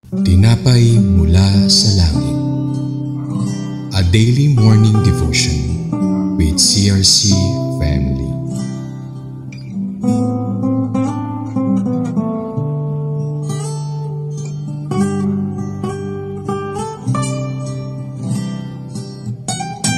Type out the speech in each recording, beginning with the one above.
Tinapay mula sa langit. A daily morning devotion with CRC family.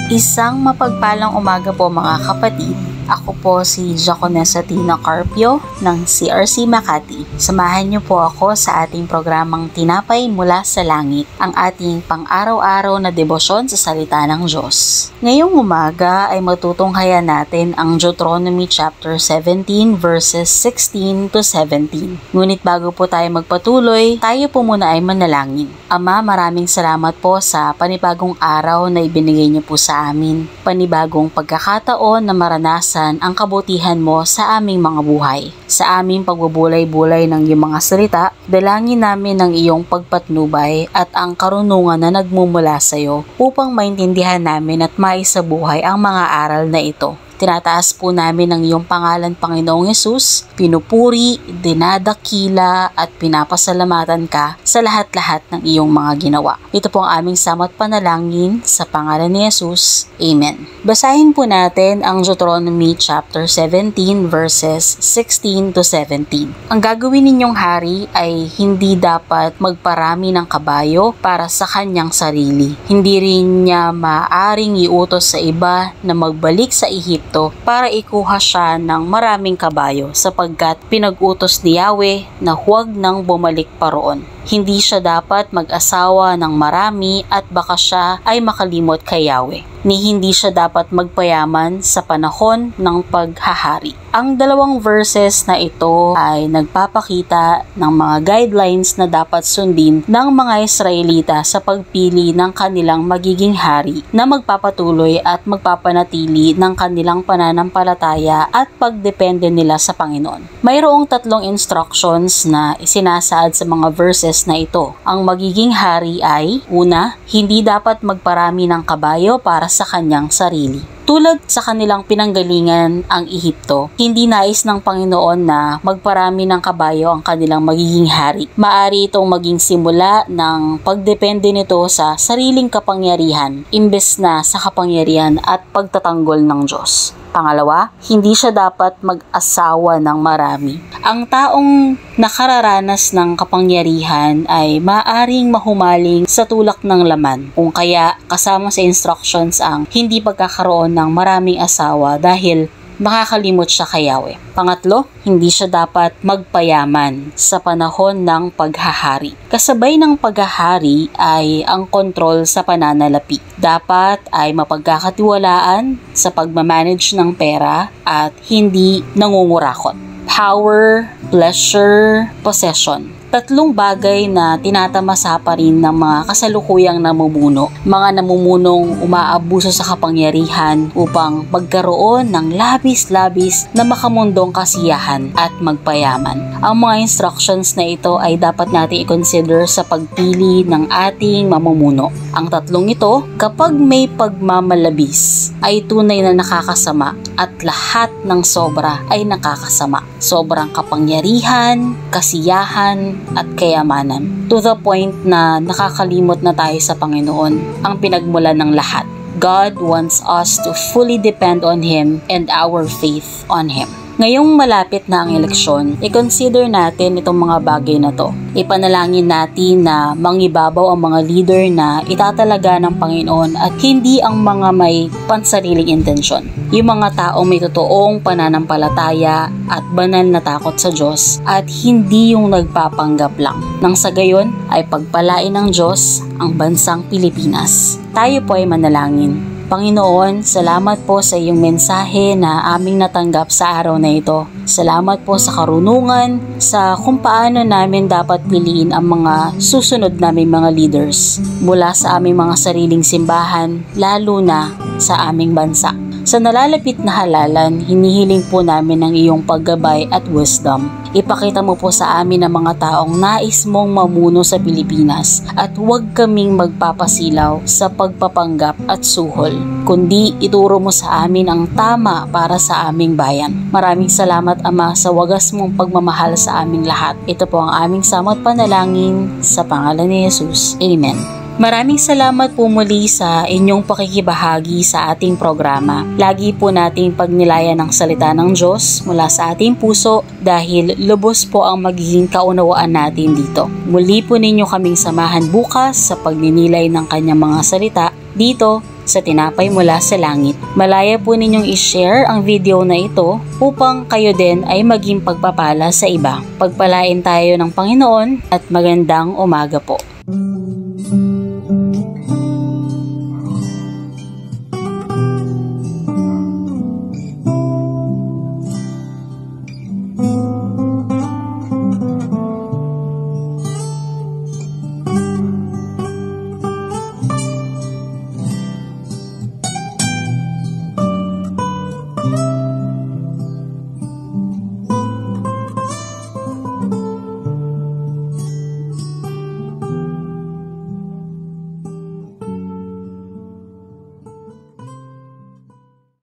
Isang mapagpalang umaga po mga kapatid. Ako po si Jaconessa Tina Carpio ng CRC Makati. Samahan niyo po ako sa ating programang Tinapay mula sa Langit, ang ating pang-araw-araw na debosyon sa salita ng Diyos. Ngayong umaga ay matutunghayan natin ang Deuteronomy chapter 17 verses 16 to 17. Ngunit bago po tayo magpatuloy, tayo po muna ay manalangin. Ama, maraming salamat po sa panibagong araw na ibinigay niyo po sa amin. Panibagong pagkakataon na maranasan ang kabutihan mo sa aming mga buhay. Sa aming pagbubulay-bulay ng iyong mga salita, dalangin namin ang iyong pagpatnubay at ang karunungan na nagmumula sa iyo upang maintindihan namin at maisabuhay ang mga aral na ito. Tinataas po namin ang iyong pangalan, Panginoong Yesus, pinupuri, dinadakila at pinapasalamatan ka sa lahat-lahat ng iyong mga ginawa. Ito po ang aming samat panalangin sa pangalan ni Yesus. Amen. Basahin po natin ang Deuteronomy chapter 17 verses 16 to 17. Ang gagawin ninyong hari ay hindi dapat magparami ng kabayo para sa kanyang sarili. Hindi rin niya maaring iutos sa iba na magbalik sa Ehipto para ikuha siya ng maraming kabayo sapagkat pinag-utos ni Yahweh na huwag nang bumalik pa roon. Hindi siya dapat mag-asawa ng marami at baka siya ay makalimot kay Yahweh. Hindi siya dapat magpayaman sa panahon ng paghahari. Ang dalawang verses na ito ay nagpapakita ng mga guidelines na dapat sundin ng mga Israelita sa pagpili ng kanilang magiging hari na magpapatuloy at magpapanatili ng kanilang pananampalataya at pagdepende nila sa Panginoon. Mayroong tatlong instructions na isinasaad sa mga verses na ito. Ang magiging hari ay, una, hindi dapat magparami ng kabayo para sa kanyang sarili. Tulad sa kanilang pinanggalingan ang Ehipto, hindi nais ng Panginoon na magparami ng kabayo ang kanilang magiging hari. Maaari itong maging simula ng pagdepende nito sa sariling kapangyarihan imbes na sa kapangyarihan at pagtatanggol ng Diyos. Pangalawa, hindi siya dapat mag-asawa ng marami. Ang taong nakararanas ng kapangyarihan ay maaring mahumaling sa tulak ng laman, kung kaya kasama sa instructions ang hindi pagkakaroon ng maraming asawa dahil makakalimot siya kay Yahweh. Pangatlo, hindi siya dapat magpayaman sa panahon ng paghahari. Kasabay ng paghahari ay ang kontrol sa pananalapi. Dapat ay mapagkakatiwalaan sa pagmamanage ng pera at hindi nangungurakot. Power, pleasure, possession. Tatlong bagay na tinatamasa pa rin ng mga kasalukuyang namumuno. Mga namumunong umaabuso sa kapangyarihan upang magkaroon ng labis-labis na makamundong kasiyahan at magpayaman. Ang mga instructions na ito ay dapat natin i-consider sa pagpili ng ating mamumuno. Ang tatlong ito, kapag may pagmamalabis, ay tunay na nakakasama at lahat ng sobra ay nakakasama. Sobrang kapangyarihan, kasiyahan, at kayamanan. To the point na nakakalimot na tayo sa Panginoon, ang pinagmulan ng lahat. God wants us to fully depend on Him and our faith on Him. Ngayong malapit na ang eleksyon, i-consider natin itong mga bagay na to. Ipanalangin natin na mangibabaw ang mga leader na itatalaga ng Panginoon at hindi ang mga may pansariling intensyon. Yung mga taong may totoong pananampalataya at banal na takot sa Diyos at hindi yung nagpapanggap lang. Nang sa gayon ay pagpalain ng Diyos ang bansang Pilipinas. Tayo po ay manalangin. Panginoon, salamat po sa iyong mensahe na aming natanggap sa araw na ito. Salamat po sa karunungan, sa kung paano namin dapat piliin ang mga susunod naming mga leaders mula sa aming mga sariling simbahan, lalo na sa aming bansa. Sa nalalapit na halalan, hinihiling po namin ang iyong paggabay at wisdom. Ipakita mo po sa amin ang mga taong nais mong mamuno sa Pilipinas at huwag kaming magpapasilaw sa pagpapanggap at suhol, kundi ituro mo sa amin ang tama para sa aming bayan. Maraming salamat, Ama, sa wagas mong pagmamahal sa aming lahat. Ito po ang aming samot panalangin sa pangalan ni Jesus. Amen. Maraming salamat po muli sa inyong pakikibahagi sa ating programa. Lagi po nating pagnilayan ang salita ng Diyos mula sa ating puso dahil lubos po ang magiging kaunawaan natin dito. Muli po ninyo kaming samahan bukas sa pagninilay ng kanyang mga salita dito sa Tinapay Mula sa Langit. Malaya po ninyong i-share ang video na ito upang kayo din ay maging pagpapala sa iba. Pagpalain tayo ng Panginoon at magandang umaga po.